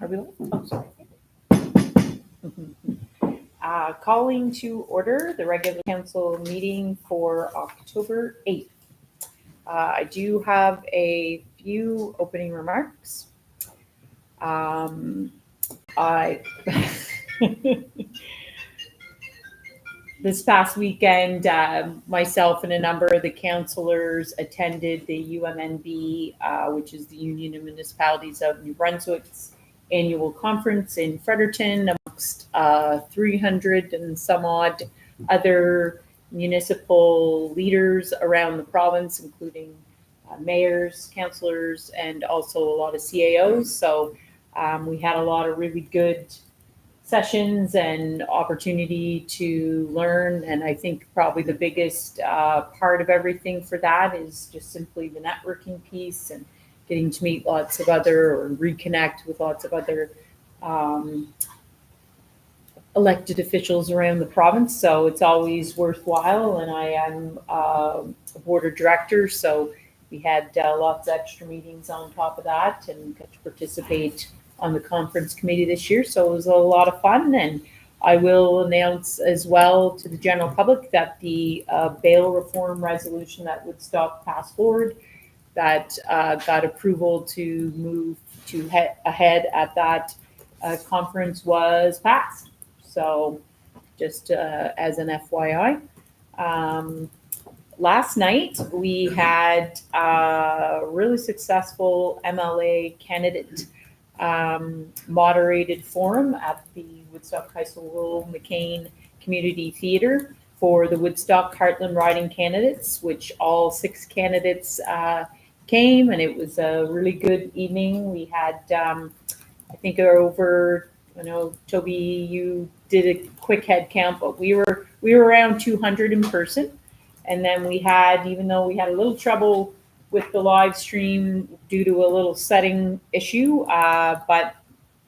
Are we live? Oh, sorry. Calling to order the regular council meeting for October 8th. I do have a few opening remarks. I This past weekend, myself and a number of the councillors attended the UMNB, which is the Union of Municipalities of New Brunswick's annual conference in Fredericton, amongst 300 and some odd other municipal leaders around the province, including mayors, councillors, and also a lot of CAOs. So we had a lot of really good sessions and opportunity to learn. And I think probably the biggest part of everything for that is just simply the networking piece and getting to meet lots of other or reconnect with lots of other elected officials around the province. So it's always worthwhile. And I am a board of directors, so we had lots of extra meetings on top of that and got to participate on the conference committee this year. So it was a lot of fun. And I will announce as well to the general public that the bail reform resolution that Woodstock passed forward, that got approval to move to ahead at that conference, was passed. So just as an FYI. Last night we had a really successful MLA candidate moderated forum at the Woodstock High School McCain Community Theatre for the Woodstock Heartland Riding candidates, which all 6 candidates came, and it was a really good evening. We had, I think, over, Toby, you did a quick head count, but we were around 200 in person. And then we had, even though we had a little trouble with the live stream due to a little setting issue, but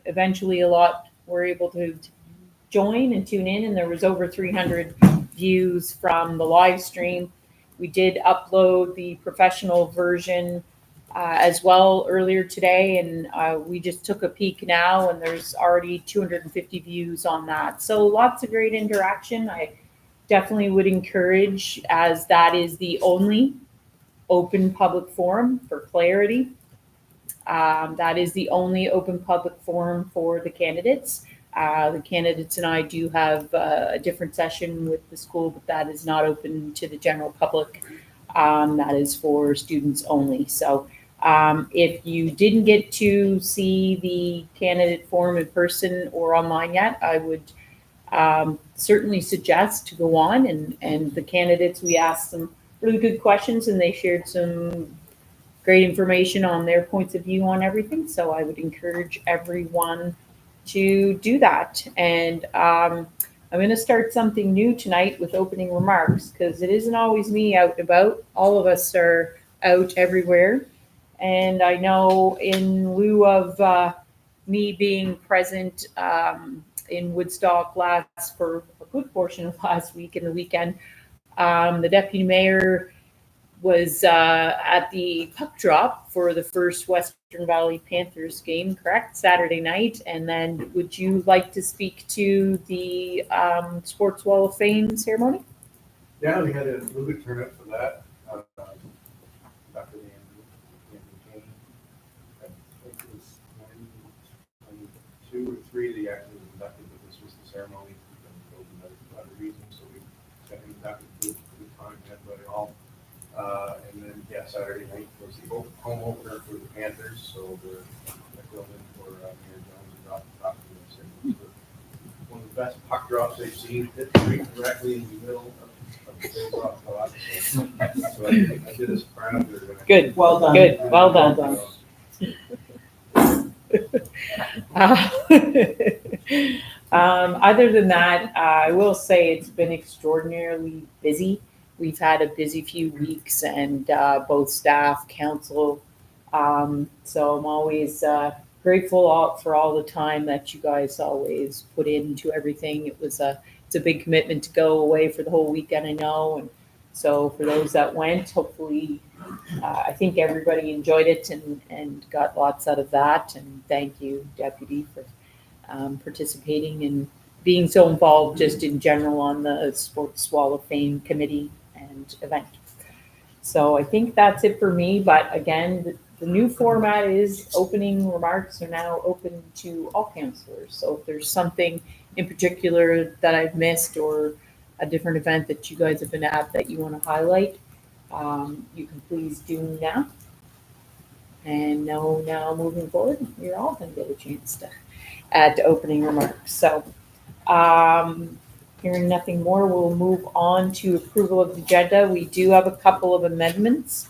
eventually a lot were able to join and tune in, and there was over 300 views from the live stream. We did upload the professional version as well earlier today, and we just took a peek now, and there's already 250 views on that. So lots of great interaction. I definitely would encourage, as that is the only open public forum for clarity. That is the only open public forum for the candidates. The candidates and I do have a different session with the school, but that is not open to the general public. That is for students only. So if you didn't get to see the candidate forum in person or online yet, I would certainly suggest to go on, and the candidates, we asked some really good questions and they shared some great information on their points of view on everything. So I would encourage everyone to do that. And I'm going to start something new tonight with opening remarks, because it isn't always me out and about. All of us are out everywhere. And I know, in lieu of me being present in Woodstock for a good portion of last week and the weekend, the deputy mayor was at the puck drop for the first Western Valley Panthers game, correct? Saturday night. And then would you like to speak to the Sports Wall of Fame ceremony? Yeah, we had a really good turnout for that. After the game, I think it was 2 or 3 that actually was inducted, but this was the ceremony. We opened for other reasons, so we got inducted to a good time, everybody all. And then, Saturday night was the home opener for the Panthers, so the equivalent for Mayor Jones and dropped the top of the one of the best puck drops they've seen, hit right directly in the middle of the face-off pot. So I did us proud. Good, well done. Good, well done. Other than that, I will say it's been extraordinarily busy. We've had a busy few weeks, and both staff, council. So I'm always grateful for all the time that you guys always put into everything. It's a big commitment to go away for the whole weekend, I know, and So for those that went, hopefully, I think everybody enjoyed it and got lots out of that. And thank you, Deputy, for participating and being so involved just in general on the Sports Wall of Fame committee and event. So I think that's it for me. But again, the new format is opening remarks are now open to all councillors. So if there's something in particular that I've missed or a different event that you guys have been at that you want to highlight, you can please do now. And now moving forward, you're all going to get a chance to add to opening remarks. So hearing nothing more, we'll move on to approval of the agenda. We do have a couple of amendments.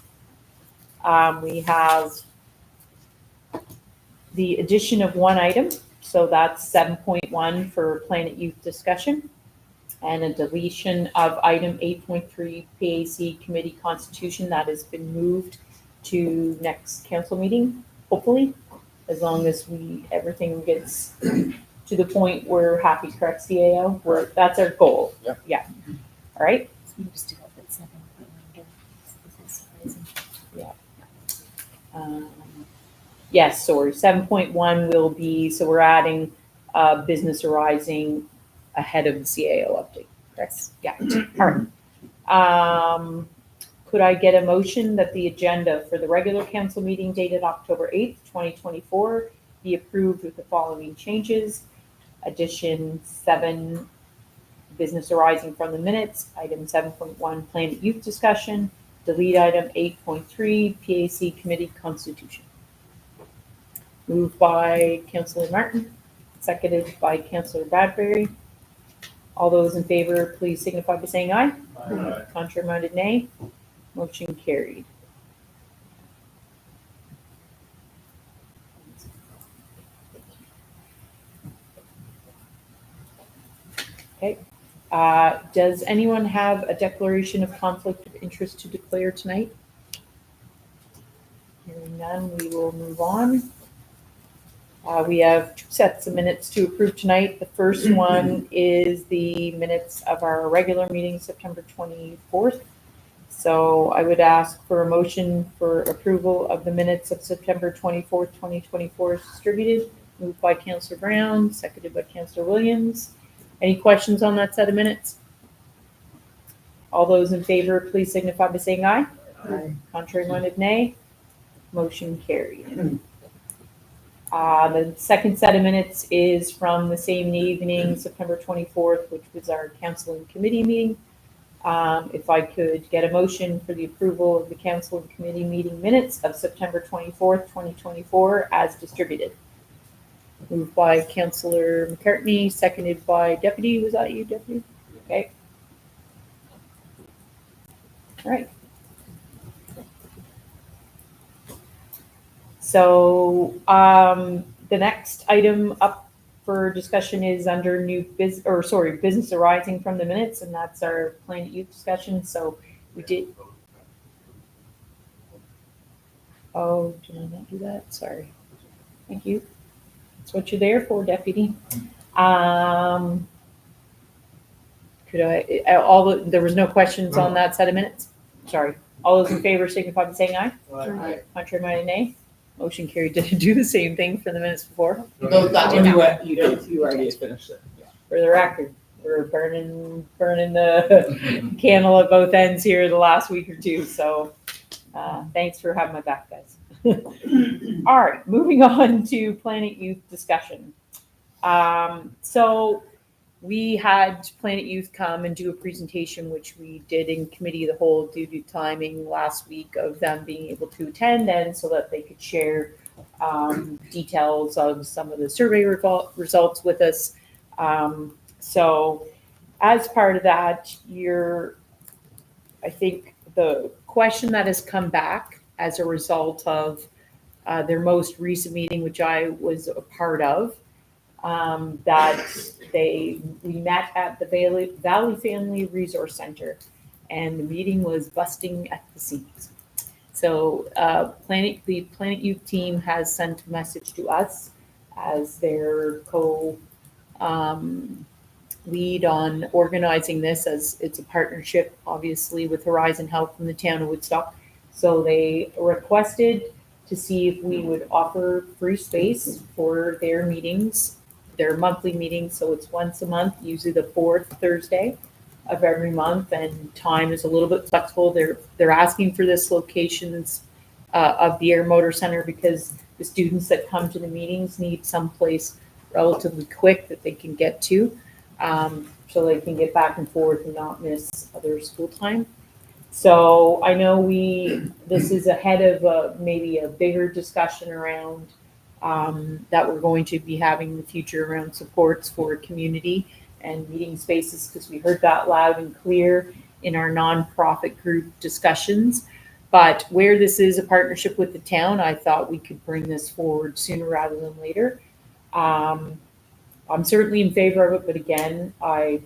We have the addition of one item, so that's 7.1 for Planet Youth discussion, and a deletion of item 8.3 PAC committee constitution that has been moved to next council meeting, hopefully, as long as everything gets to the point we're happy, correct, CAO? That's our goal. Yep. Yeah. All right. Yeah. Yes, sorry. 7.1 will be, so we're adding business arising ahead of the CAO update. Correct? Yeah. All right. Could I get a motion that the agenda for the regular council meeting dated October 8th, 2024 be approved with the following changes? Addition 7, business arising from the minutes. Item 7.1, Planet Youth discussion. Delete item 8.3, PAC committee constitution. Moved by Councillor Martin, seconded by Councillor Bradbury. All those in favor, please signify by saying aye. Aye. Contrary minded, nay. Motion carried. Okay. Does anyone have a declaration of conflict of interest to declare tonight? Hearing none, we will move on. We have 2 sets of minutes to approve tonight. The first one is the minutes of our regular meeting, September 24th. So I would ask for a motion for approval of the minutes of September 24th, 2024 as distributed. Moved by Councillor Brown, seconded by Councillor Williams. Any questions on that set of minutes? All those in favor, please signify by saying aye. Aye. Contrary minded, nay. Motion carried. The second set of minutes is from the same evening, September 24th, which was our council and committee meeting. If I could get a motion for the approval of the council and committee meeting minutes of September 24th, 2024 as distributed. Moved by Councillor McCartney, seconded by Deputy. Was that you, Deputy? Okay. All right. So the next item up for discussion is under business arising from the minutes, and that's our Planet Youth discussion. So we did. Oh, did I not do that? Sorry. Thank you. That's what you're there for, Deputy. There was no questions on that set of minutes? Sorry. All those in favor signify by saying aye. Aye. Contrary minded, nay. Motion carried. Did you do the same thing for the minutes before? No, that one you already finished it. Yeah. For the record, we're burning the candle at both ends here the last week or two. So thanks for having my back, guys. All right, moving on to Planet Youth discussion. So we had Planet Youth come and do a presentation, which we did in committee of the whole due to timing last week of them being able to attend, and so that they could share details of some of the survey results with us. So as part of that, I think the question that has come back as a result of their most recent meeting, which I was a part of, that we met at the Valley Family Resource Center, and the meeting was busting at the seams. So the Planet Youth team has sent a message to us as their lead on organizing this, as it's a partnership, obviously, with Horizon Health in the town of Woodstock. So they requested to see if we would offer free space for their meetings, their monthly meetings. So it's once a month, usually the fourth Thursday of every month, and time is a little bit flexible. They're asking for this locations of the Air Motor Center because the students that come to the meetings need someplace relatively quick that they can get to, so they can get back and forth and not miss other school time. So I know this is ahead of maybe a bigger discussion around that we're going to be having in the future around supports for community and meeting spaces, because we heard that loud and clear in our nonprofit group discussions. But where this is a partnership with the town, I thought we could bring this forward sooner rather than later. I'm certainly in favor of it, but again, I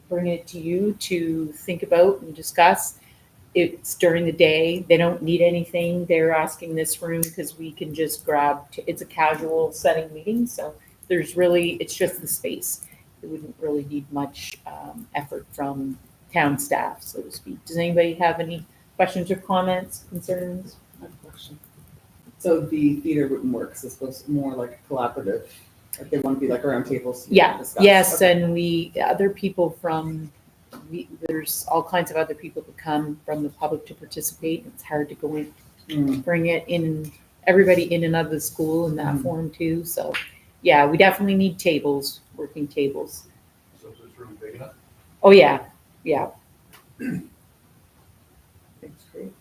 bring it to you to think about and discuss. It's during the day. They don't need anything. They're asking this room because we can just it's a casual setting meeting. So it's just the space. It wouldn't really need much effort from town staff, so to speak. Does anybody have any questions or comments, concerns? I have a question. So the theater wouldn't work, so it's supposed to be more like a collaborative, like they want to be like around tables. Yeah, discuss. yes, Okay. and other people there's all kinds of other people that come from the public to participate. It's hard to go in, bring it in, everybody in and out of the school in that form too. So, yeah, we definitely need tables, working tables. So is this room big enough? Oh, yeah, yeah. That's great.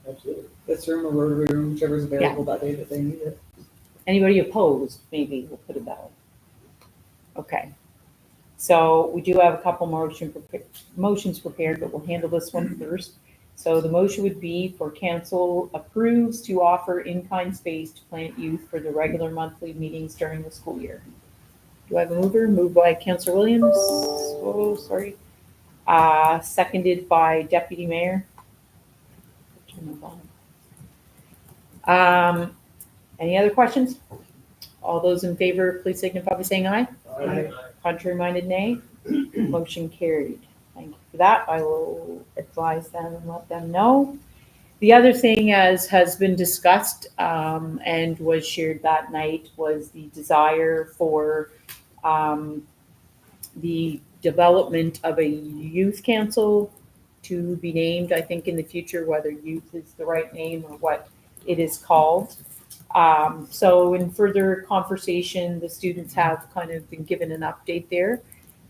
Absolutely. This room or rotary room, whichever's available that day that they need it. Anybody opposed? Maybe we'll put it that way. Okay. So we do have a couple motions prepared, but we'll handle this one first. So the motion would be for council approves to offer in-kind space to Planet Youth for the regular monthly meetings during the school year. Do I have a mover? Moved by Councillor Williams. Oh, sorry. Seconded by Deputy Mayor. Any other questions? All those in favor, please signify by saying aye. Aye. Contrary minded, nay. Motion carried. Thank you for that. I will advise them and let them know. The other thing, as has been discussed and was shared that night, was the desire for the development of a youth council to be named, I think in the future, whether youth is the right name or what it is called. So in further conversation, the students have kind of been given an update there.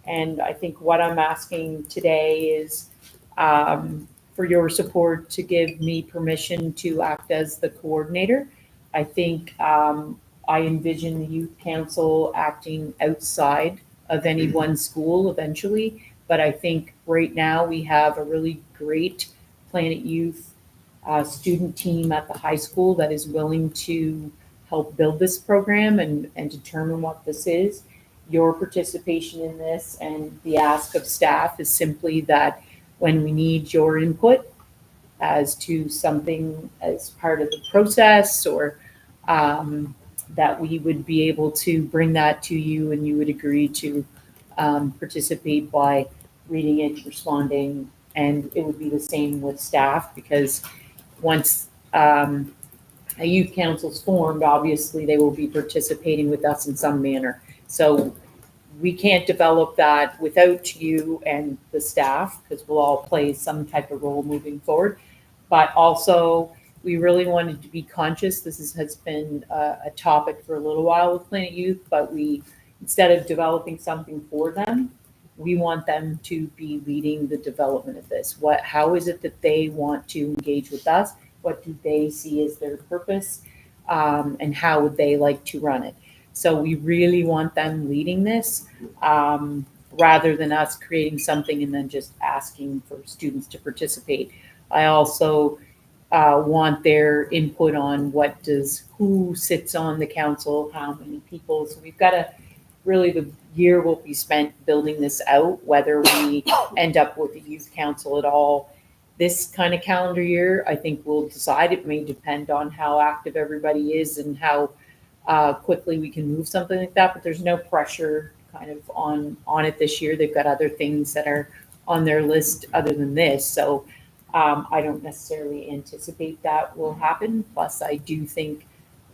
And I think what I'm asking today is for your support to give me permission to act as the coordinator. I think I envision the youth council acting outside of any one school eventually. But I think right now we have a really great Planet Youth student team at the high school that is willing to help build this program and determine what this is. Your participation in this and the ask of staff is simply that when we need your input as to something as part of the process, or that we would be able to bring that to you and you would agree to participate by reading it, responding, and it would be the same with staff, because once a youth council's formed, obviously they will be participating with us in some manner. So we can't develop that without you and the staff, because we'll all play some type of role moving forward. But also, we really wanted to be conscious. This has been a topic for a little while with Planet Youth, but instead of developing something for them, we want them to be leading the development of this. How is it that they want to engage with us? What do they see as their purpose? And how would they like to run it? So we really want them leading this, rather than us creating something and then just asking for students to participate. I also want their input on who sits on the council, how many people. So we've got the year will be spent building this out, whether we end up with a youth council at all this kind of calendar year. I think we'll decide. It may depend on how active everybody is and how quickly we can move something like that, but there's no pressure kind of on it this year. They've got other things that are on their list other than this. So I don't necessarily anticipate that will happen. Plus, I do think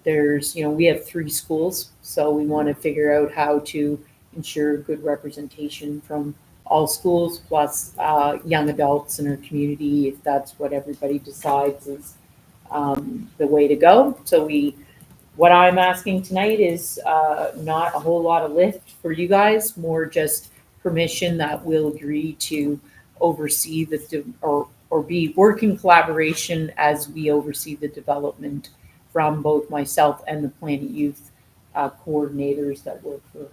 we have 3 schools, so we want to figure out how to ensure good representation from all schools, plus young adults in our community, if that's what everybody decides is the way to go. So what I'm asking tonight is not a whole lot of lift for you guys, more just permission that we'll agree to oversee or be working collaboration as we oversee the development from both myself and the Planet Youth coordinators that work for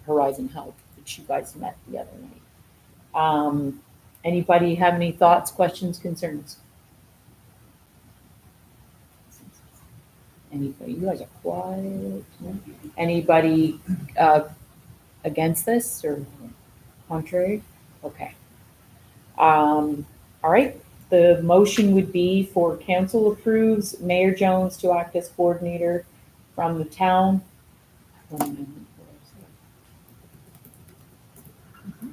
Horizon Health, which you guys met the other night. Anybody have any thoughts, questions, concerns? Anybody? You guys are quiet. No? Anybody against this or contrary? Okay. All right. The motion would be for council approves Mayor Jones to act as coordinator from the town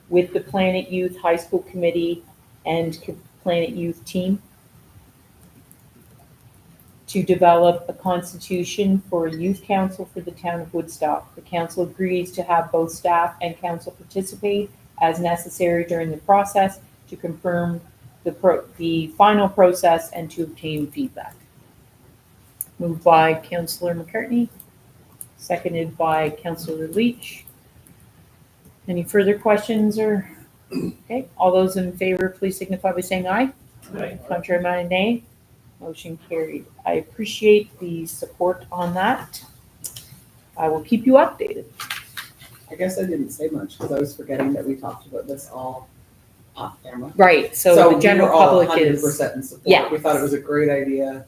with the Planet Youth High School Committee and Planet Youth team to develop a constitution for a youth council for the town of Woodstock. The council agrees to have both staff and council participate as necessary during the process to confirm the final process and to obtain feedback. Moved by Councillor McCartney, seconded by Councillor Leach. Any further questions or? Okay, all those in favor, please signify by saying aye. Aye. Contrary minded, nay. Motion carried. I appreciate the support on that. I will keep you updated. I guess I didn't say much because I was forgetting that we talked about this all off camera. Right, so the general public is, 100% in support. Yeah. We thought it was a great idea,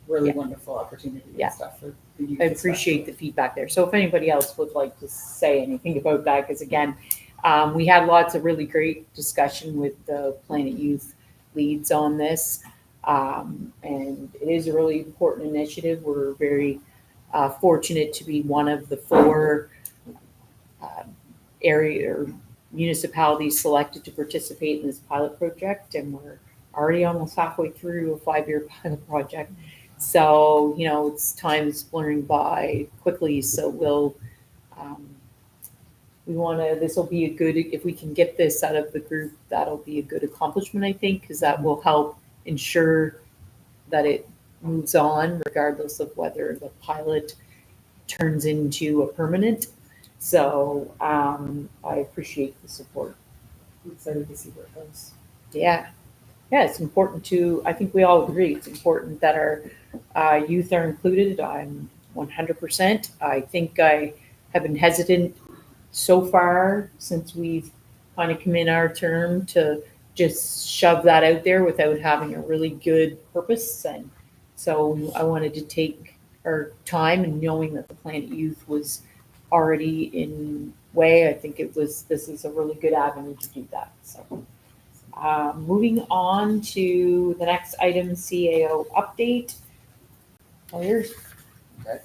really Yeah. wonderful opportunity Yeah. and stuff for the youth. I appreciate the feedback there. So if anybody else would like to say anything about that, because again, we had lots of really great discussion with the Planet Youth leads on this. And it is a really important initiative. We're very fortunate to be one of the 4 area or municipalities selected to participate in this pilot project, and we're already almost halfway through a 5-year pilot project. So, it's time's blurring by quickly. So this will be a good, if we can get this out of the group, that'll be a good accomplishment, I think, because that will help ensure that it moves on regardless of whether the pilot turns into a permanent. So I appreciate the support. I'm excited to see where it goes. Yeah, it's important I think we all agree, it's important that our youth are included. I'm 100%. I think I have been hesitant so far since we've kind of come in our term to just shove that out there without having a really good purpose. And so I wanted to take our time, and knowing that the Planet Youth was already in way, I think this is a really good avenue to do that. So moving on to the next item, CAO update. All yours. Okay,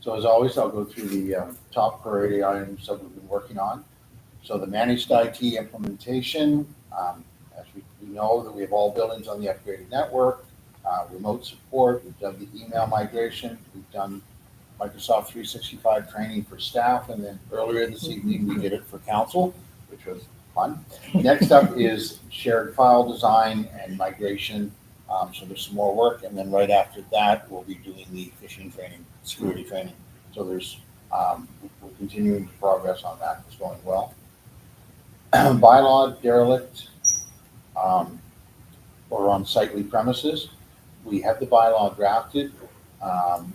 so as always, I'll go through the top priority items that we've been working on. So the managed IT implementation, as we know that we have all buildings on the upgraded network, remote support, we've done the email migration, we've done Microsoft 365 training for staff, and then earlier this evening we did it for council, which was fun. Next up is shared file design and migration. So there's some more work, and then right after that we'll be doing the phishing training, security training. So we're continuing to progress on that. It's going well. Bylaw derelict or unsightly premises. We have the bylaw drafted.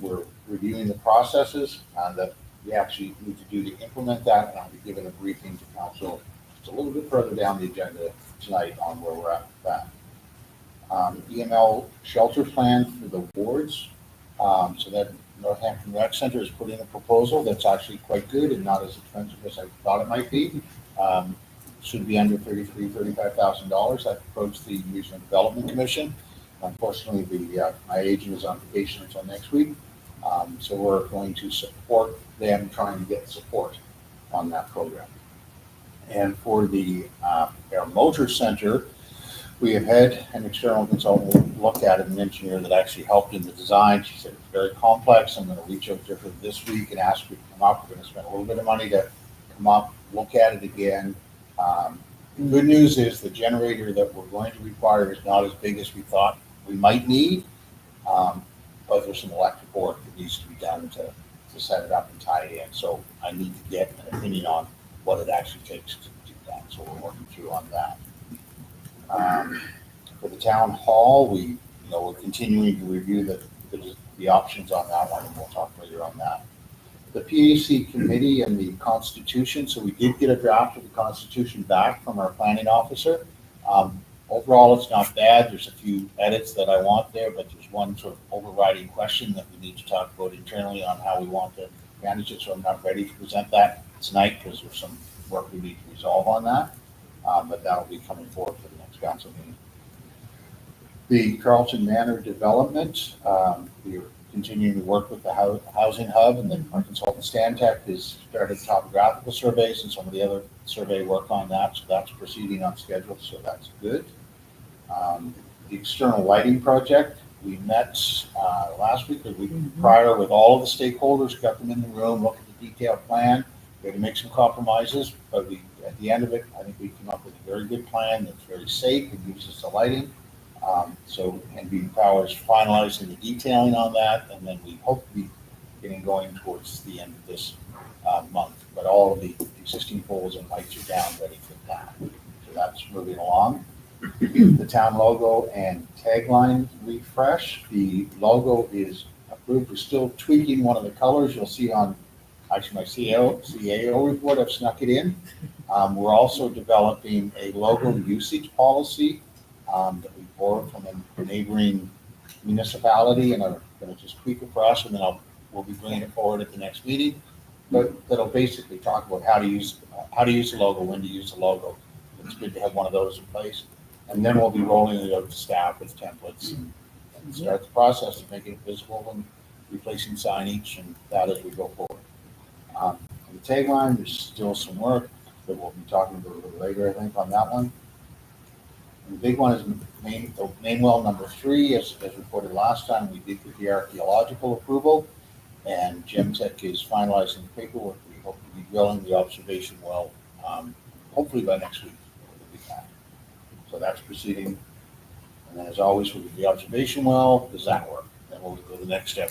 We're reviewing the processes that we actually need to do to implement that, and I'll be giving a briefing to council just a little bit further down the agenda tonight on where we're at with that. EML shelter plan for the wards. So that Northampton Rec Center has put in a proposal that's actually quite good and not as expensive as I thought it might be. Should be under $35,000. I've approached the Regional Development Commission. Unfortunately, my agent is on vacation until next week. So we're going to support them trying to get support on that program. And for the our motor center, we have had an external consultant look at it, an engineer that actually helped in the design. She said it's very complex. I'm going to reach out to her this week and ask her to come up. We're going to spend a little bit of money to come up, look at it again. The good news is the generator that we're going to require is not as big as we thought we might need, but there's some electrical work that needs to be done to set it up and tie it in. So I need to get an opinion on what it actually takes to do that. So we're working through on that. For the town hall, we're continuing to review the options on that one, and we'll talk later on that. The PAC committee and the constitution, so we did get a draft of the constitution back from our planning officer. Overall, it's not bad. There's a few edits that I want there, but there's one sort of overriding question that we need to talk about internally on how we want to manage it. So I'm not ready to present that tonight because there's some work we need to resolve on that. But that'll be coming forward for the next council meeting. The Carlton Manor development, we are continuing to work with the housing hub, and then our consultant Stantec has started topographical surveys and some of the other survey work on that. So that's proceeding on schedule. So that's good. The external lighting project, we met last week or the week prior with all of the stakeholders, got them in the room, looked at the detailed plan. We had to make some compromises, but at the end of it, I think we came up with a very good plan that's very safe and uses the lighting. And being Power is finalizing the detailing on that, and then we hope to be getting going towards the end of this month. But all of the existing poles and lights are down, ready for that. So that's moving along. The town logo and tagline refresh. The logo is approved. We're still tweaking one of the colors. You'll see on actually my CAO report. I've snuck it in. We're also developing a logo usage policy that we borrowed from a neighboring municipality, and are going to just tweak it for us, and then we'll be bringing it forward at the next meeting. But that'll basically talk about how to use the logo, when to use the logo. It's good to have one of those in place, and then we'll be rolling it out to staff with templates and start the process of making it visible and replacing signage and that as we go forward. On the tagline, there's still some work that we'll be talking about a little later, I think, on that one. And the big one is main well number 3, as reported last time. We did get the archaeological approval, and Gemtech is finalizing the paperwork. We hope to be drilling the observation well, hopefully by next week. So that's proceeding. And then, as always, we'll do the observation well. Does that work? Then we'll go to the next step.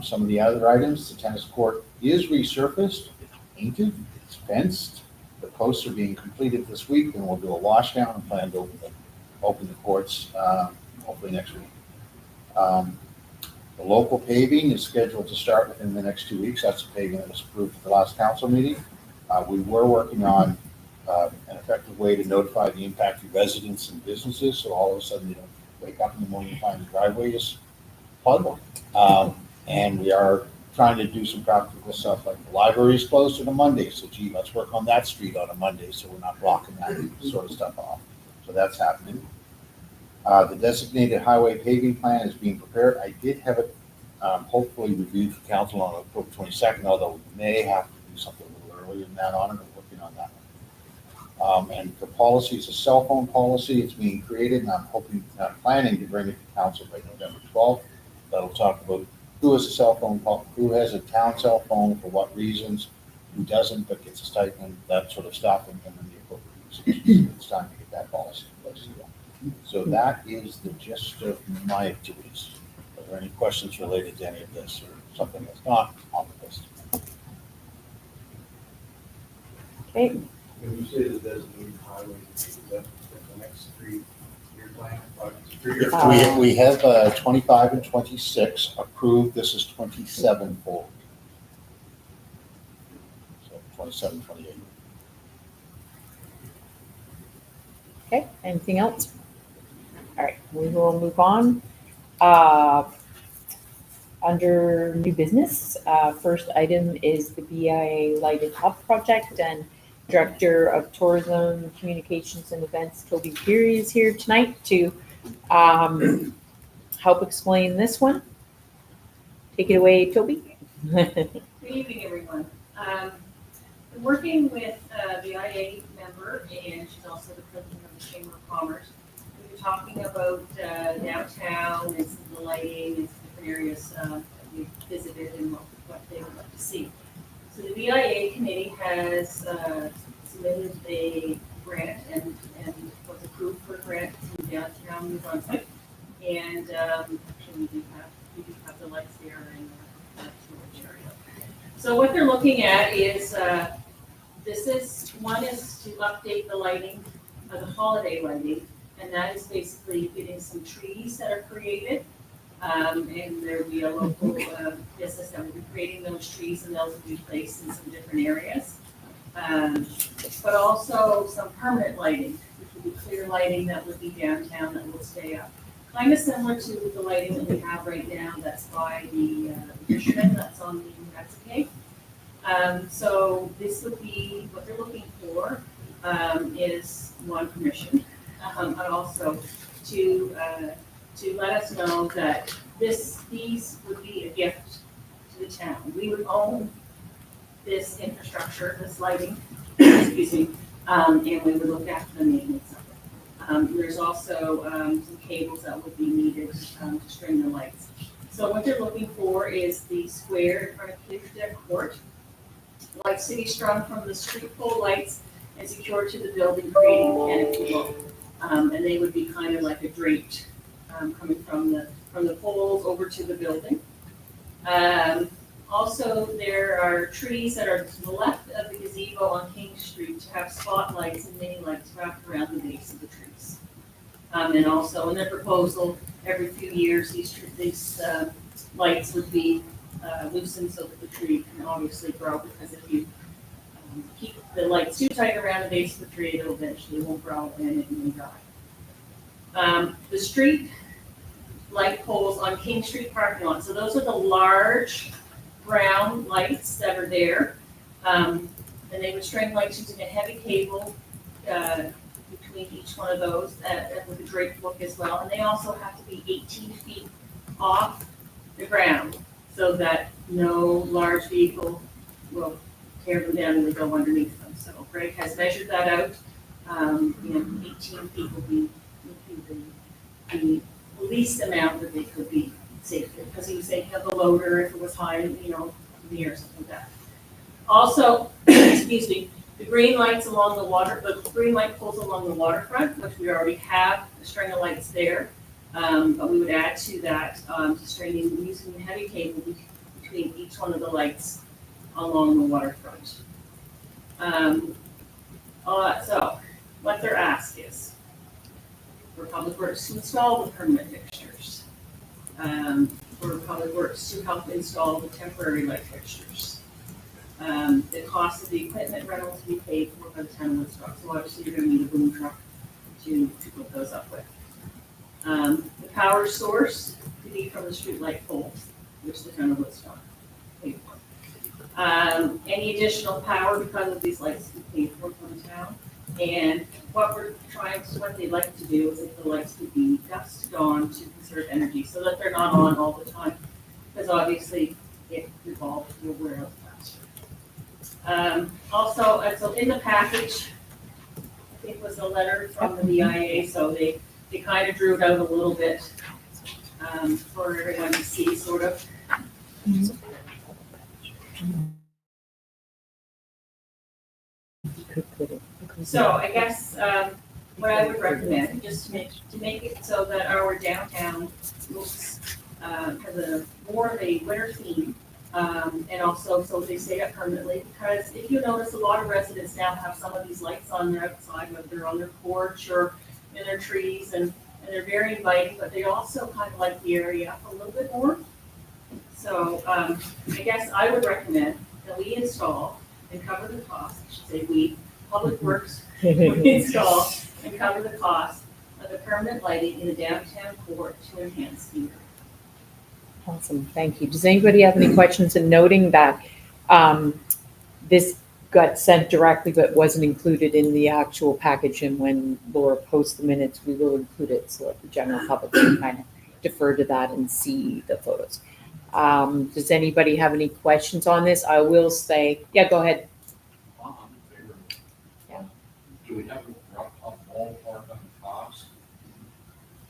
Some of the other items: the tennis court is resurfaced, it's painted, it's fenced. The posts are being completed this week, and we'll do a wash down and plan to open the courts hopefully next week. The local paving is scheduled to start within the next 2 weeks. That's the paving that was approved at the last council meeting. We were working on an effective way to notify the impacted residents and businesses, so all of a sudden you don't wake up in the morning and find the driveway is plugged. And we are trying to do some practical stuff, like the library is closed on a Monday, so let's work on that street on a Monday so we're not blocking that sort of stuff off. So that's happening. The designated highway paving plan is being prepared. I did have it hopefully reviewed for council on October 22nd, although we may have to do something a little earlier than that on it. I'm working on that one. And the policy is a cell phone policy. It's being created, and I'm planning to bring it to council by November 12th. That'll talk about who has a cell phone, who has a town cell phone, for what reasons, who doesn't but gets a stipend, that sort of stuff, and then the appropriate usage. It's time to get that policy in place. So that is the gist of my activities. Are there any questions related to any of this, or something that's not on the list? Okay. When you say the designated highways, is that the next 3-year plan? 3-year plan? We have 25 and 26 approved. This is 27 forward. So 27, 28. Okay, anything else? All right, we will move on. Under new business, first item is the BIA Lighted Hub project, and Director of Tourism, Communications and Events, Toby Peary, is here tonight to help explain this one. Take it away, Toby. Good evening, everyone. I'm working with the IA member, and she's also the president of the Chamber of Commerce. We were talking about downtown and some of the lighting and some different areas that we visited and what they would like to see. So the VIA committee has submitted a grant and was approved for a grant to downtown New Brunswick. And actually, we do have the lights there in the storage area. So what they're looking at is, one is to update the lighting, the holiday lighting, and that is basically getting some trees that are created. And there'll be a local business that will be creating those trees, and those will be placed in some different areas. But also some permanent lighting, which would be clear lighting that would be downtown that will stay up. Kind of similar to the lighting that we have right now that's by the fishermen that's on the Mexican. So this would be, what they're looking for is one, permission, and also to let us know that these would be a gift to the town. We would own this infrastructure, this lighting, excuse me, and we would look after the maintenance of it. There's also some cables that would be needed to string the lights. So what they're looking for is the square in front of Kitchener Court, lights to be strung from the street pole lights and secured to the building, creating a canopy look. And they would be kind of like a draped, coming from the poles over to the building. Also, there are trees that are to the left of the gazebo on King Street to have spotlights and mini lights wrapped around the base of the trees. And also, in their proposal, every few years, these lights would be loosened so that the tree can obviously grow, because if you keep the lights too tight around the base of the tree, it'll eventually won't grow and it will die. The street light poles on King Street parking lot. So those are the large brown lights that are there. And they would string lights using a heavy cable between each one of those with a draped look as well. And they also have to be 18 feet off the ground so that no large vehicle will tear them down and they go underneath them. So Greg has measured that out. 18 feet would be the least amount that they could be safe, because he was saying the loader, if it was high, in the air, something like that. Also, excuse me, the green lights along the green light poles along the waterfront, which we already have a string of lights there. But we would add to that to stringing using the heavy cable between each one of the lights along the waterfront. So what their ask is for Public Works to install the permanent fixtures, for Public Works to help install the temporary light fixtures. The cost of the equipment rental to be paid for by the town of Woodstock. So obviously you're going to need a boom truck to put those up with. The power source to be from the street light poles, which the town of Woodstock paid for. Any additional power because of these lights to be paid for from the town. And what they'd like to do is if the lights could be dusked on to conserve energy so that they're not on all the time, because obviously it evolves, you'll wear out faster. Also, so in the package, I think was a letter from the VIA, so they kind of drew it out a little bit for everyone to see, sort of. So I guess what I would recommend, just to make it so that our downtown looks has more of a winter theme, and also so they stay up permanently. Because if you notice, a lot of residents now have some of these lights on their outside, whether they're on their porch or in their trees, and they're very inviting. But they also kind of like the area up a little bit more. So I guess I would recommend that we install and cover the cost. I should say we. Public Works would install and cover the cost of the permanent lighting in the downtown core to enhance the area. Awesome, thank you. Does anybody have any questions? And noting that this got sent directly but wasn't included in the actual package, and when Laura posts the minutes, we will include it so that the general public can kind of defer to that and see the photos. Does anybody have any questions on this? I will say, yeah, go ahead. I'm in favor of it. Yeah. Do we have a rough ballpark on the cost?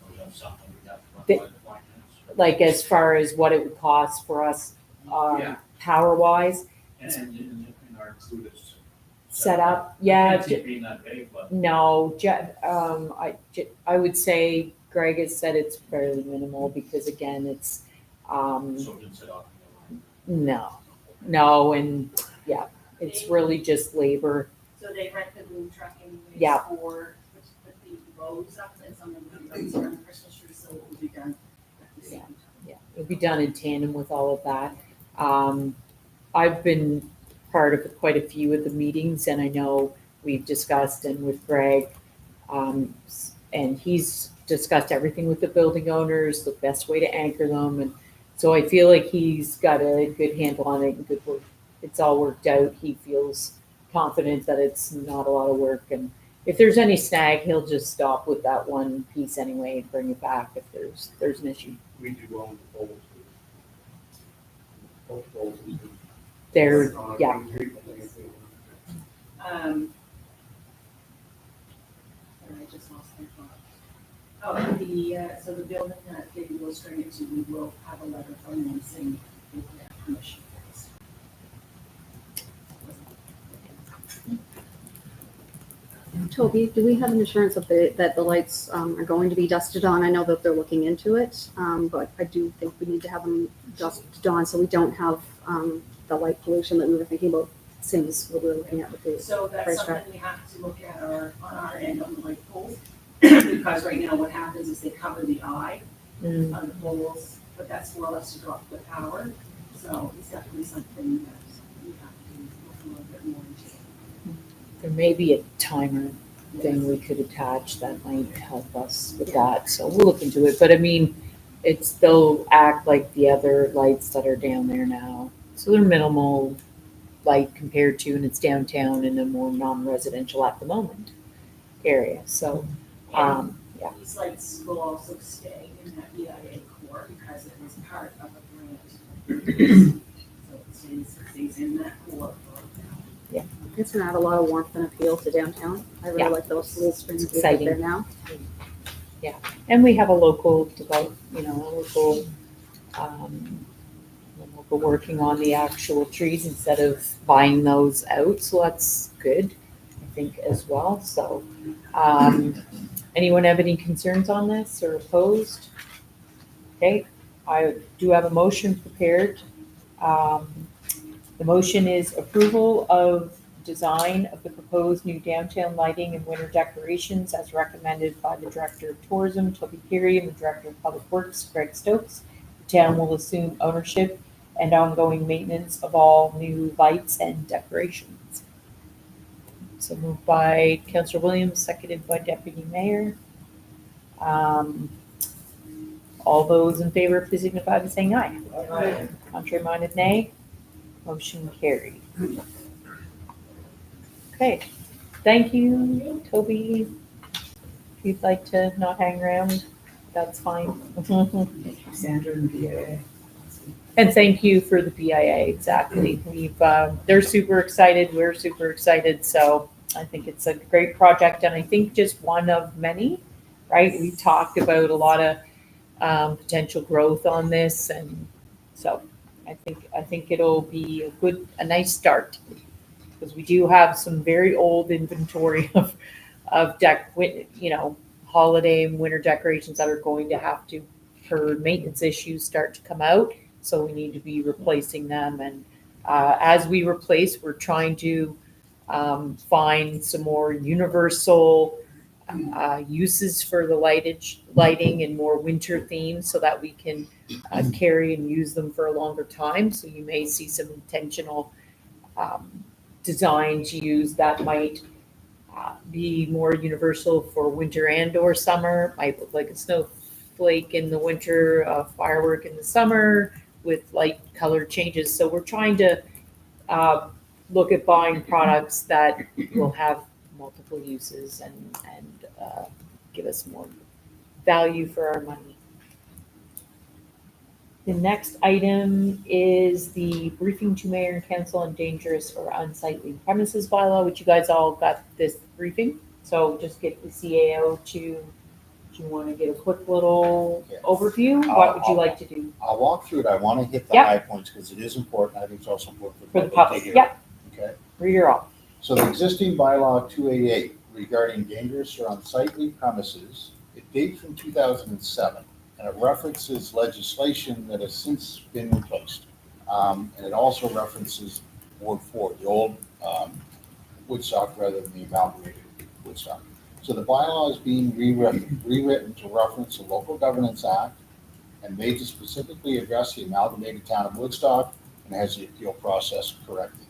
Or is that something we have to run The- by the finance? Like as far as what it would cost for us, Yeah. power wise, And in our included set up, yeah. Can't see it being that big, but No, I would say Greg has said it's fairly minimal because again, it's, so it didn't sit off in the line. no, and yeah, it's really just labor. So they rent the boom truck anyways Yeah. for, put the bows up and some of the lights around the Christmas tree, so it will be done at the same time. Yeah, it'll be done in tandem with all of that. I've been part of quite a few of the meetings and I know we've discussed and with Greg, and he's discussed everything with the building owners, the best way to anchor them. And so I feel like he's got a good handle on it and good work. It's all worked out. He feels confident that it's not a lot of work. And if there's any snag, he'll just stop with that one piece anyway and bring it back if there's an issue. We do own the poles. Both poles. There, On yeah. Main Street, I think. Sorry, I just lost my thought. Oh, so the building that they will string it to, we will have a letter from them saying they have permission for this. Toby, do we have an assurance of that the lights are going to be dusted on? I know that they're looking into it, but I do think we need to have them dusted on so we don't have the light pollution that we were thinking about since we were looking at with the So that's racetrack. something we have to look at on our end on the light poles. Because right now what happens is they cover the eye Mm. on the poles, but that's more or less to drop the power. So it's definitely something that we have to look a little bit more into. There may be a timer thing we could attach that might help us with that, so we'll look into it, but I mean, they'll act like the other lights that are down there now. So they're minimal light compared to, and it's downtown in a more non-residential at the moment area, so, yeah. These lights will also stay in that EIA core because it was part of a grant. So it stays in that core for It's gonna add a lot of warmth and appeal to downtown. I really Yeah. like those little strings we Exciting. put there now. And we have a local local working on the actual trees instead of buying those out, so that's good, I think, as well, so. Anyone have any concerns on this or opposed? Okay, I do have a motion prepared. The motion is approval of design of the proposed new downtown lighting and winter decorations as recommended by the Director of Tourism, Toby Peary, and the Director of Public Works, Greg Stokes. The town will assume ownership and ongoing maintenance of all new lights and decorations. So moved by Councillor Williams, seconded by Deputy Mayor. All those in favor, please signify by saying aye. Aye. Contrary minded, nay. Motion carried. Okay, thank you, Toby. If you'd like to not hang around, that's fine. Sandra and BAA. And thank you for the BIA, exactly. They're super excited, we're super excited, so I think it's a great project, and I think just one of many, right? We talked about a lot of potential growth on this, and so I think it'll be a nice start. Because we do have some very old inventory of holiday and winter decorations that are going to have to, for maintenance issues, start to come out. So we need to be replacing them, and as we replace, we're trying to find some more universal uses for the lighting and more winter themes, so that we can carry and use them for a longer time. So you may see some intentional designs used that might be more universal for winter and or summer. Might look like a snowflake in the winter, a firework in the summer, with light color changes. So we're trying to look at buying products that will have multiple uses and give us more value for our money. The next item is the briefing to mayor and council on dangerous or unsightly premises bylaw, which you guys all got this briefing. So just get the CAO to, do you want to get a quick little Yes. overview? What would you like to do? I'll walk through it. I want to hit the Yep. high points because it is important. I think it's also important For the to public, hear. yep, Okay. read her off. So the existing bylaw 288 regarding dangerous or unsightly premises, it dates from 2007, and it references legislation that has since been replaced. And it also references Ward 4, the old Woodstock rather than the amalgamated Woodstock. So the bylaw is being rewritten to reference the Local Governance Act and made to specifically address the amalgamated town of Woodstock and has the appeal process corrected.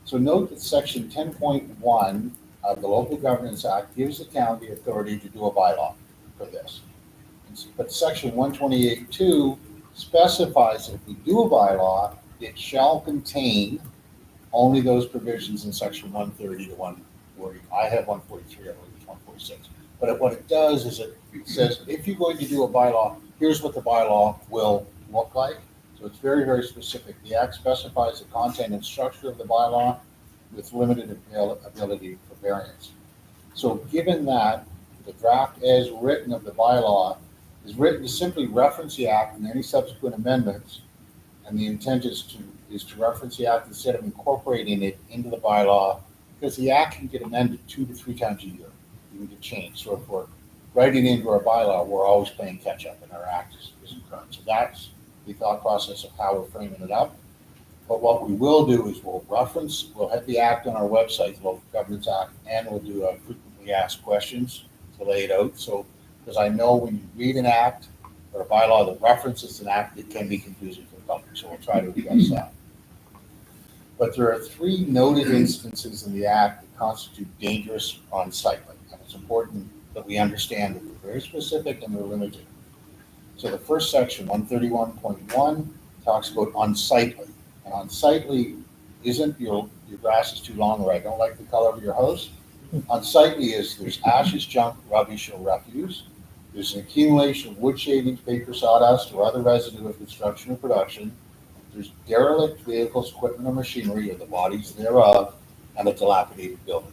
So note that section 10.1 of the Local Governance Act gives the town the authority to do a bylaw for this. But section 128.2 specifies that if we do a bylaw, it shall contain only those provisions in section 130 to 140. I have 143, I believe it's 146. But what it does is it says, if you're going to do a bylaw, here's what the bylaw will look like. So it's very, very specific. The act specifies the content and structure of the bylaw with limited ability for variance. So given that, the draft as written of the bylaw is written to simply reference the act and any subsequent amendments. And the intent is to reference the act instead of incorporating it into the bylaw, because the act can get amended 2 to 3 times a year. You can get changed. So if we're writing into our bylaw, we're always playing catch up and our act isn't current. So that's the thought process of how we're framing it up. But what we will do is we'll have the act on our website, the Local Governance Act, and we'll do a frequently asked questions to lay it out. So, because I know when you read an act or a bylaw that references an act, it can be confusing for the public. So we'll try to address that. But there are 3 noted instances in the act that constitute dangerous or unsightly. And it's important that we understand that they're very specific and they're limited. So the first section, 131.1, talks about unsightly. And unsightly isn't your grass is too long or I don't like the color of your house. Unsightly is there's ashes, junk, rubbish, or refuse. There's an accumulation of wood shavings, paper, sawdust, or other residue of construction or production. There's derelict vehicles, equipment, or machinery, or the bodies thereof, and a dilapidated building.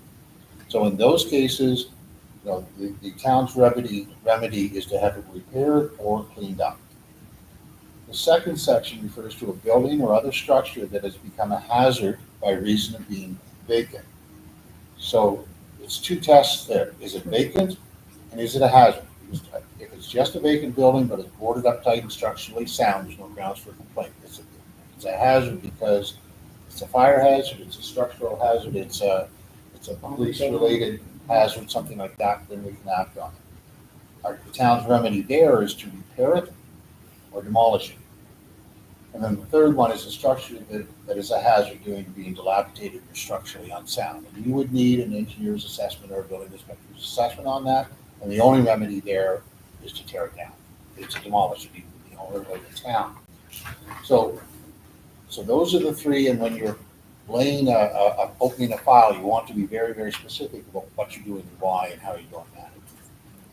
So in those cases, the town's remedy is to have it repaired or cleaned up. The second section refers to a building or other structure that has become a hazard by reason of being vacant. So it's 2 tests there. Is it vacant and is it a hazard? If it's just a vacant building but it's boarded up tight and structurally sound, there's no grounds for complaint. It's a hazard because it's a fire hazard, it's a structural hazard, it's a police-related hazard, something like that, then we can act on it. The town's remedy there is to repair it or demolish it. And then the third one is a structure that is a hazard due to being dilapidated or structurally unsound. And you would need an engineer's assessment or a building inspector's assessment on that. And the only remedy there is to tear it down. It's to demolish it, the owner of the town. So those are the 3. And when you're opening a file, you want to be very, very specific about what you're doing and why and how you're doing that.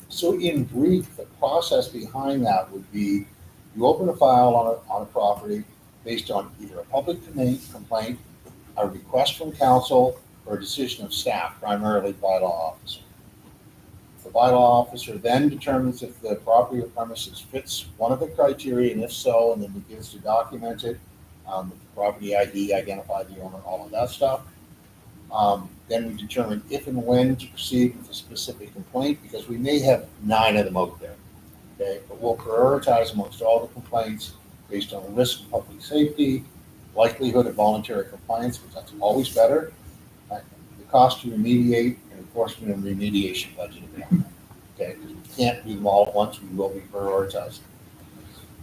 So in brief, the process behind that would be you open a file on a property based on either a public complaint, a request from council, or a decision of staff, primarily bylaw officer. The bylaw officer then determines if the property or premises fits one of the criteria, and if so, and then begins to document it, with the property ID, identify the owner, all of that stuff. Then we determine if and when to proceed with a specific complaint, because we may have 9 of them out there. Okay, but we'll prioritize amongst all the complaints based on the risk of public safety, likelihood of voluntary compliance, because that's always better, right? The cost to remediate, and enforcement and remediation budget. Okay, because we can't do them all at once, we will be prioritizing.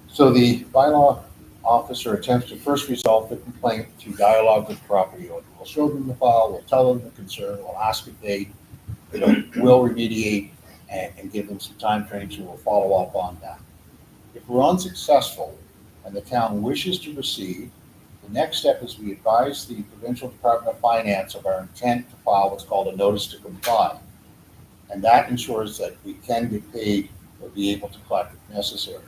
So the bylaw officer attempts to first resolve the complaint through dialogue with the property owner. We'll show them the file, we'll tell them the concern, we'll ask if they will remediate and give them some time frames, and we'll follow up on that. If we're unsuccessful and the town wishes to proceed, the next step is we advise the Provincial Department of Finance of our intent to file what's called a notice to comply. And that ensures that we can get paid or be able to collect if necessary.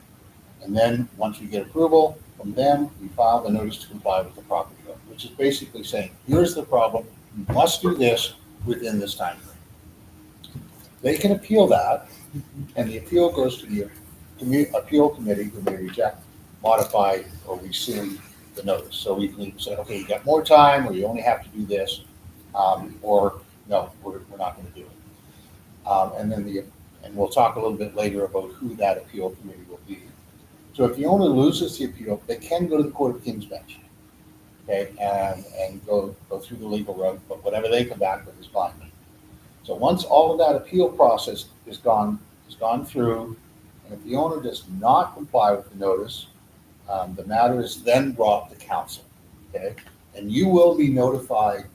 And then, once we get approval from them, we file the notice to comply with the property owner, which is basically saying, here's the problem, you must do this within this time frame. They can appeal that, and the appeal goes to the appeal committee, who may reject, modify, or rescind the notice. So we can either say, okay, you got more time, or you only have to do this, or no, we're not gonna do it. And we'll talk a little bit later about who that appeal committee will be. So if the owner loses the appeal, they can go to the Court of King's Bench, okay, and go through the legal route, but whatever they come back with is binding. So once all of that appeal process is gone through, and if the owner does not comply with the notice, the matter is then brought to council, okay? And you will be notified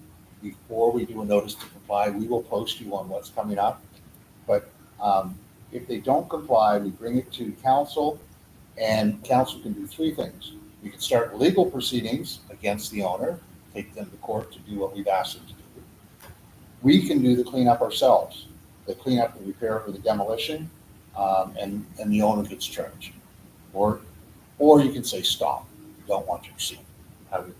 before we do a notice to comply. We will post you on what's coming up. But if they don't comply, we bring it to council, and council can do three things. We can start legal proceedings against the owner, take them to court to do what we've asked them to do. We can do the cleanup ourselves, the cleanup, the repair, or the demolition, and the owner gets charged. Or you can say, stop, you don't want to proceed. I would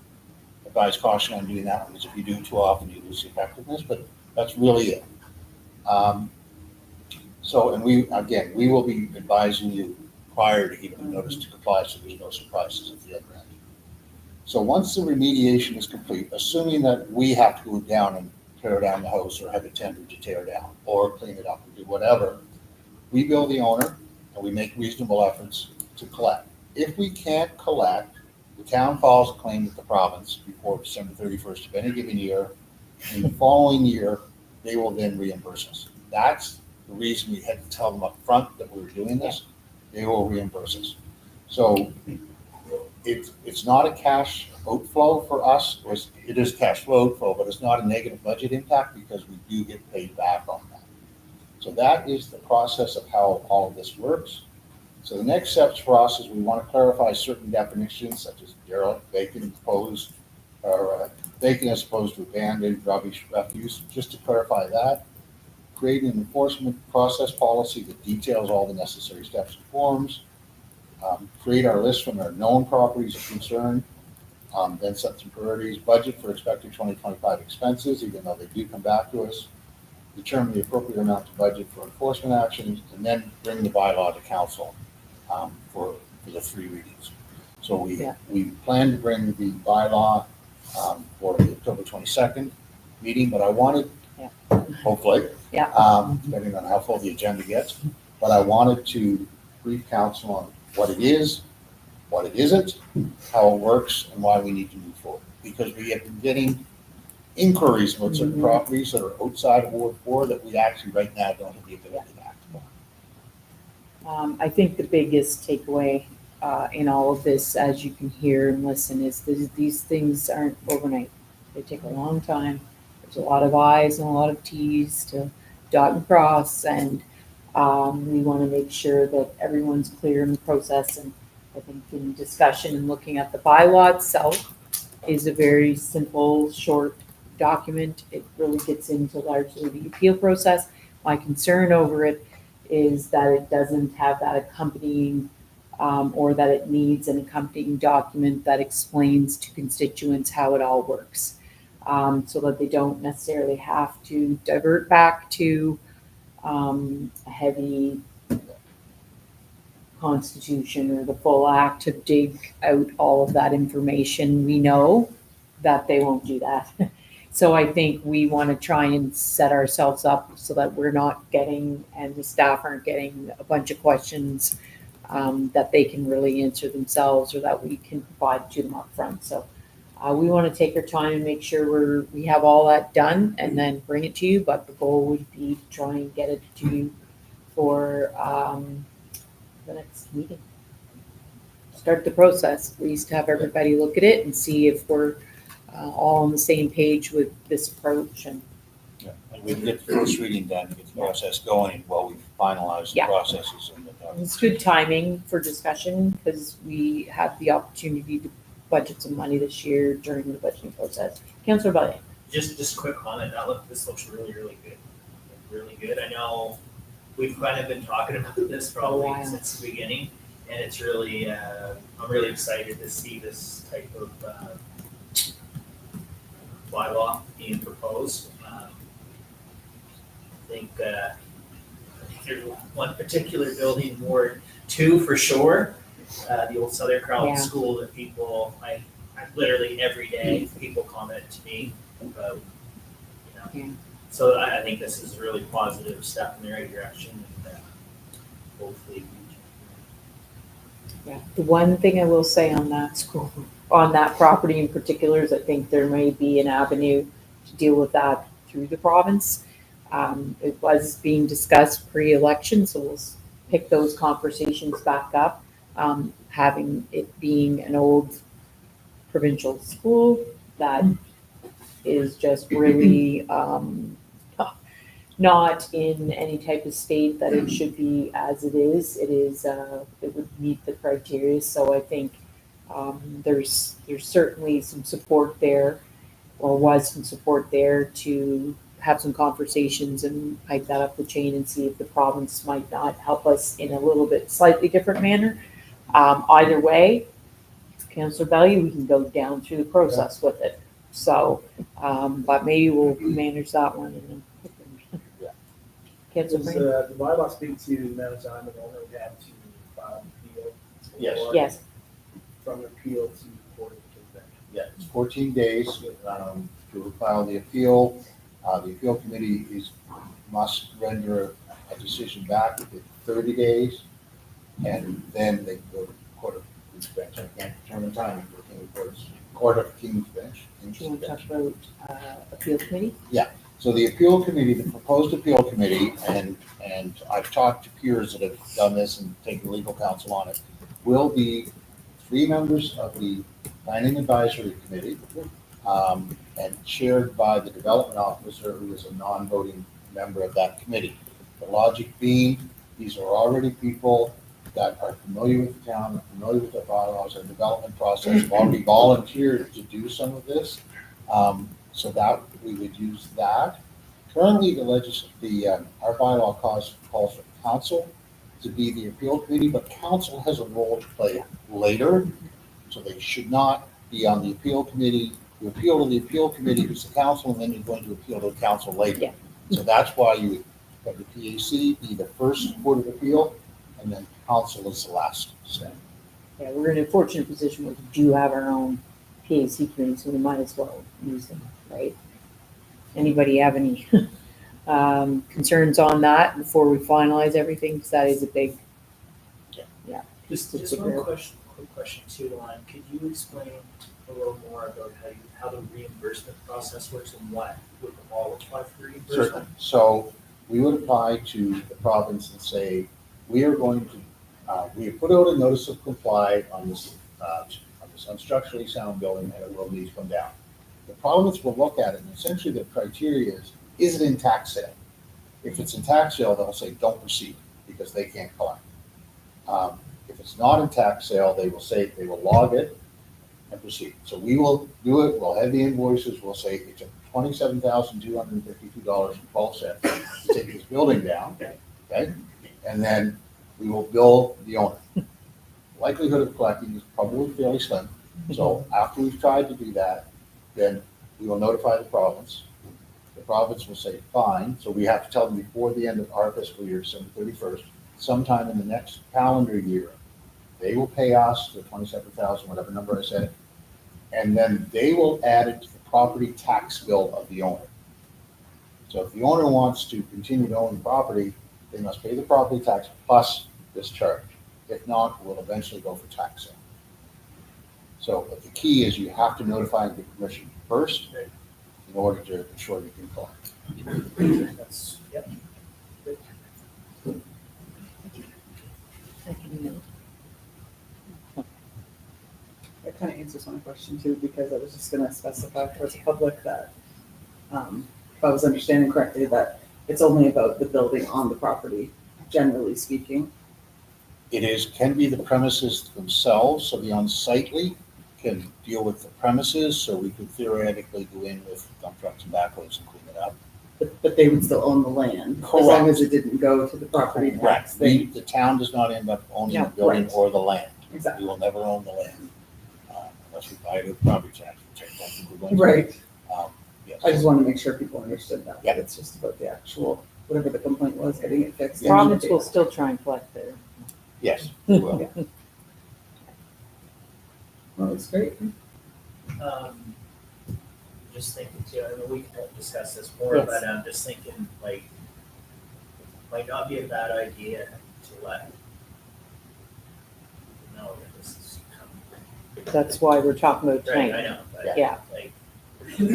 advise caution on doing that, because if you do it too often, you lose the effectiveness, but that's really it. And we will be advising you prior to even a notice to comply, so there's no surprises at the other end. So once the remediation is complete, assuming that we have to go down and tear down the house, or have a tender to tear down, or clean it up, or do whatever, we bill the owner, and we make reasonable efforts to collect. If we can't collect, the town files a claim with the province before December 31st of any given year. In the following year, they will then reimburse us. That's the reason we had to tell them up front that we were doing this. They will reimburse us. So it's not a cash outflow for us. It is cash flow outflow, but it's not a negative budget impact, because we do get paid back on that. So that is the process of how all of this works. So the next steps for us is we want to clarify certain definitions, such as derelict, vacant, opposed, or vacant as opposed to abandoned, rubbish, refuse, just to clarify that. Create an enforcement process policy that details all the necessary steps and forms. Create our list from our known properties of concern. Then set some priorities, budget for expected 2025 expenses, even though they do come back to us. Determine the appropriate amount to budget for enforcement actions, and then bring the bylaw to council for the 3 readings. So we plan to bring the bylaw for the October 22nd meeting, but I wanted, hopefully, depending on how full the agenda gets, but I wanted to brief council on what it is, what it isn't, how it works, and why we need to move forward. Because we have been getting inquiries about certain properties that are outside of Ward 4 that we actually right now don't have the ability to act upon. I think the biggest takeaway in all of this, as you can hear and listen, is these things aren't overnight. They take a long time. There's a lot of I's and a lot of T's to dot and cross, and we want to make sure that everyone's clear in the process. And I think in discussion and looking at the bylaw itself is a very simple, short document. It really gets into largely the appeal process. My concern over it is that it doesn't have that accompanying or that it needs an accompanying document that explains to constituents how it all works, so that they don't necessarily have to divert back to a heavy constitution or the full act to dig out all of that information. We know that they won't do that. So I think we want to try and set ourselves up so that we're not getting, and the staff aren't getting, a bunch of questions that they can really answer themselves, or that we can provide to them up front. So we want to take our time and make sure we have all that done and then bring it to you. But the goal would be to try and get it to you for the next meeting. Start the process. We used to have everybody look at it and see if we're all on the same page with this approach. And we can get the first reading done, get the process going while we finalize the processes. And it's good timing for discussion, because we have the opportunity to budget some money this year during the budgeting process. Councillor Ballet. Just a quick comment. This looks really, really good. Really good. I know we've kind of been talking about this probably since the beginning, And it's really, I'm really excited to see this type of bylaw being proposed. I think there's one particular building, Ward 2 for sure, the old Southern Crowd Yeah. School that people, I literally every day, people comment to me about, Yeah. So I think this is a really positive step in the right direction, and hopefully. Yeah, the one thing I will say on that school, on that property in particular, is I think there may be an avenue to deal with that through the province. It was being discussed pre-election, so we'll pick those conversations back up. Having it being an old provincial school that is just really not in any type of state that it should be as it is. It would meet the criteria, so I think there's certainly some support there, or was some support there to have some conversations and hike that up the chain and see if the province might not help us in a little bit slightly different manner. Either way, Councillor Bellew, we can go down through the process with it. So, but maybe we'll manage that one and then. Councillor Does Brand? the bylaw speak to the amount of time the owner would have to file an appeal? Yes. or Yes, From appeal to court of convention? Yeah, it's 14 days to file the appeal. The appeal committee must render a decision back within 30 days, and then they go to court of King's Bench. I can't determine time for Court of King's Bench. do you want to talk about appeal committee? So the appeal committee, the proposed appeal committee, and I've talked to peers that have done this and taken legal counsel on it, will be 3 members of the planning advisory committee, and chaired by the development officer, who is a non-voting member of that committee. The logic being, these are already people that are familiar with the town, are familiar with the bylaws and development process, have already volunteered to do some of this. So that we would use that. Currently, our bylaw calls for council to be the appeal committee, but council has a role to play later. So they should not be on the appeal committee. You appeal to the appeal committee, who's the council, and then you're going to appeal to the council later. Yeah. So that's why you would have the PAC be the first court of appeal, and then council is the last step. Yeah, we're in a fortunate position where we do have our own PAC committee, so we might as well use them, right? Anybody have any concerns on that before we finalize everything? Because that is a big, Just Just one figure- quick question too, Lon. Could you explain a little more about how the reimbursement process works and what would qualify for reimbursement? Certainly. So we would apply to the province and say, we are going to, we have put out a notice of comply on this unstructurally sound building, and it will need to come down. The province will look at it, and essentially the criteria is it in tax sale? If it's in tax sale, they'll say, don't proceed, because they can't collect. If it's not in tax sale, they will say, they will log it and proceed. So we will do it, we'll have the invoices, we'll say it's $27,252.12 to take this building down, okay? And then we will bill the owner. Likelihood of collecting is probably fairly slim. So after we've tried to do that, then we will notify the province. The province will say, fine, so we have to tell them before the end of our fiscal year, December 31st, sometime in the next calendar year, they will pay us the 27,000, whatever number I said, and then they will add it to the property tax bill of the owner. So if the owner wants to continue to own the property, they must pay the property tax plus this charge. If not, we'll eventually go for tax sale. So, but the key is you have to notify and get permission first in order to ensure you can collect. That's, yep. That kind of answers my question too, because I was just gonna specify for the public that, if I was understanding correctly, that it's only about the building on the property, generally speaking. Can be the premises themselves, so the unsightly can deal with the premises, so we could theoretically go in with dump trucks and backhoes and clean it up. but they would still own the land. As long as it didn't go to the property tax Correct. thing. The town does not end up owning the No, building right. or the land. Exactly. We will never own the land, unless we buy it with property tax, which I don't think we're going to. Right. Yes. I just want to make sure people understood that. Yeah. It's just about the actual, whatever the complaint was, getting it fixed. Province will still try and collect there. Yes, we will. Well, that's great. Just thinking too, I know we can discuss this more, Yes. but I'm just thinking like, might not be a bad idea to let know that this is coming. That's why we're talking about Right, I tonight. know, but Yeah. like,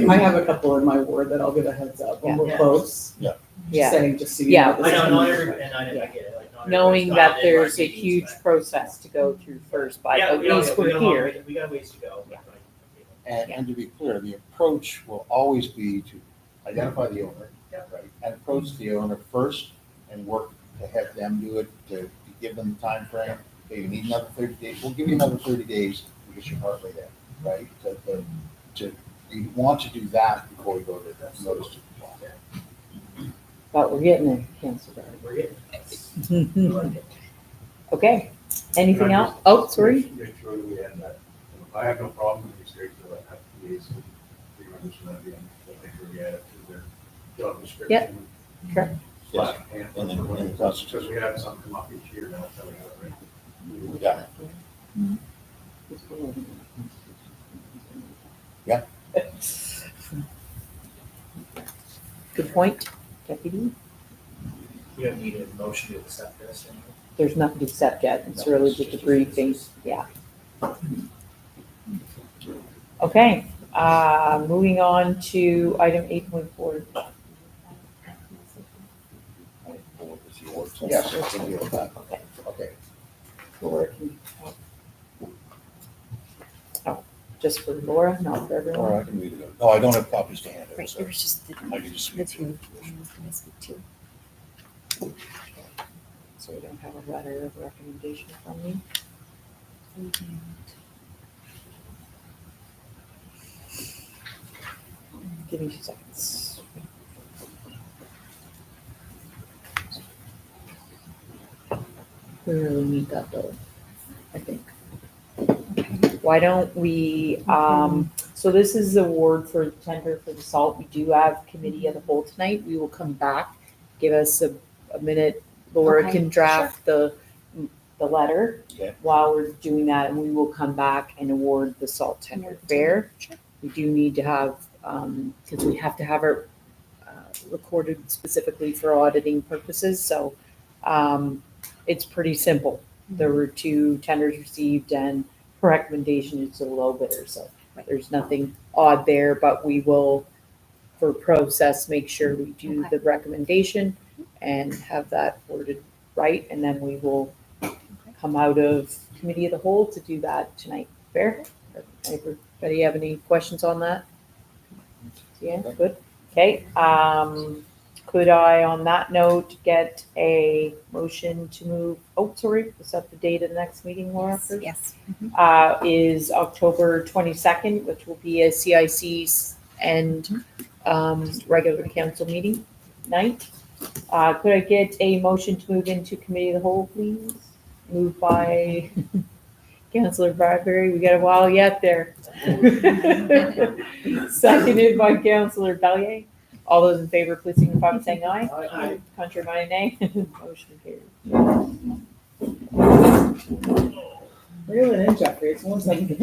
I have a couple in my ward that I'll give a heads up when we're Yeah. close. Yeah. Yeah. Saying, just so you Yeah. know. this I is know, not coming. every, and I get it, like, not Knowing everybody's that dialed in our there's a meetings, huge but- process to go through first, but Yeah, at we got- least we we're got a long here. way- We got a ways to go. Yeah. And to be clear, the approach will always be to identify the owner, right? And approach the owner first and work to have them do it, to give them the time frame. Okay, you need another 30 days, we'll give you another 30 days because you're partly there, right? You want to do that before we go to the notice to comply. But we're getting there, Councilor. We're getting it. We like it. Okay, anything Can I else? just Oh, sorry. Make sure that we add that. I have no problem with the straight to that FPA's and 300 at the end. I think we add it to their job description. Yep, correct. Slash And and then in the Constitution. because we have some come up each year now, that's how we have it, right? Yeah. Yeah. Good point, Deputy. You don't need a motion to accept this, anyway. There's nothing to accept yet. It's really just a briefing, yeah. Okay, moving on to item 8.4. Yes, I can deal with that. Okay. Okay. Laura, oh, just for Laura, not for Or everyone? I can read it. No, I don't have copies to hand out, Right, so there was just I can just the speak to you. two I was gonna speak to. So we don't have a letter of recommendation from me. Give me 2 seconds. We really need that though, I think. Why don't we, so this is the award for tender for the salt. We do have committee of the whole tonight. We will come back. Give us a minute. Laura Okay, can draft the letter Okay. while we're doing that, and we will come back and award the salt tender Award the fair. tender, We do need to have, because we have to have it recorded specifically for auditing purposes, so it's pretty simple. There were 2 tenders received and recommendation is a low bidder, so there's nothing odd there, but we will, for process, make sure we do Okay. the recommendation and have that worded right, and then we will come out of committee of the whole to do that tonight. Fair? Anybody have any questions on that? Yeah, good. Okay, could I, on that note, get a motion to move, oh, sorry, is that the date of the next meeting, Laura? first? Yes. Is October 22nd, which will be a CIC's and regular council meeting night. Could I get a motion to move into committee of the whole, please? Moved by Councillor Bradbury, we got a while yet there. Seconded by Councillor Bellier. All those in favor, please signify by saying aye. Aye. Contrary minded, nay. Motion carried. Reel it in, Jeffrey, it's 1 second.